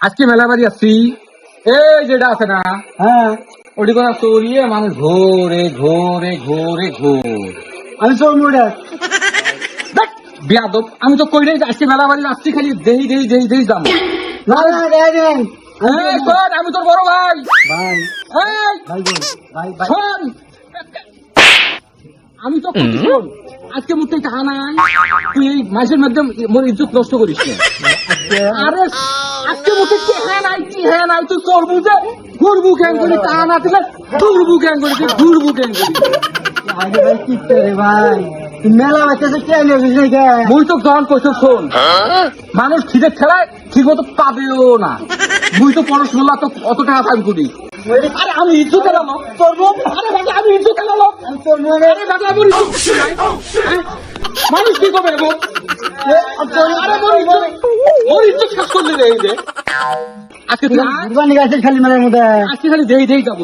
আজকে মেলা বাড়ি আসছি, এই যেটা আছে না, হ্যাঁ ওটি করে চড়িয়ে মানুষ ঘোরে ঘোরে ঘোরে ঘোর। আমি সব মোড়ে বিয়াদব, আমি তো কই নাই যে আজকে মেলা বাড়ি আসছি, খালি দেহি দেহি দেহি দেহি যাবো। না না দেন এই শোন, আমি তোর বড় ভাই। ভাই এই ভাই বোন ভাই ভাই শোন, আমি তো কইছি, শোন, আজকে মুখে টাকা নাই, তুই এই মাসের মধ্যে মোর ইজ্জত নষ্ট করিস না। আরে আজকে মুখে চেহারা নাই, চেহারা নাই, তুই করবু যে ঘুরবু ক্যাং করি, টাকা না দিলে ঘুরবু ক্যাং করি, তুই ঘুরবু ক্যাং করি। আরে ভাই কি করে ভাই মেলা বাচ্চাছে কে নেবে কে মুই তো জন কইছ, শোন, মানুষ খিদে খেলায় ঠিক মতো পাবেও না। মুই তো পড়াশোনা তো অত টাকা পাই করি। আরে আমি ইজ্জত এলাম করবো, আরে বাবা আমি ইজ্জত এলাম, আমি তোর মোড়ে আরে বাবা আমার ইজ্জত নাই। হ্যাঁ? মানুষ কি করবে এখন? আরে মোর ইজ্জত শেষ করলি রে এই যে। আজকে তুই আয়, কুরবানি গাছের খালি মেলার মধ্যে আজকে খালি দেই দেই যাবো।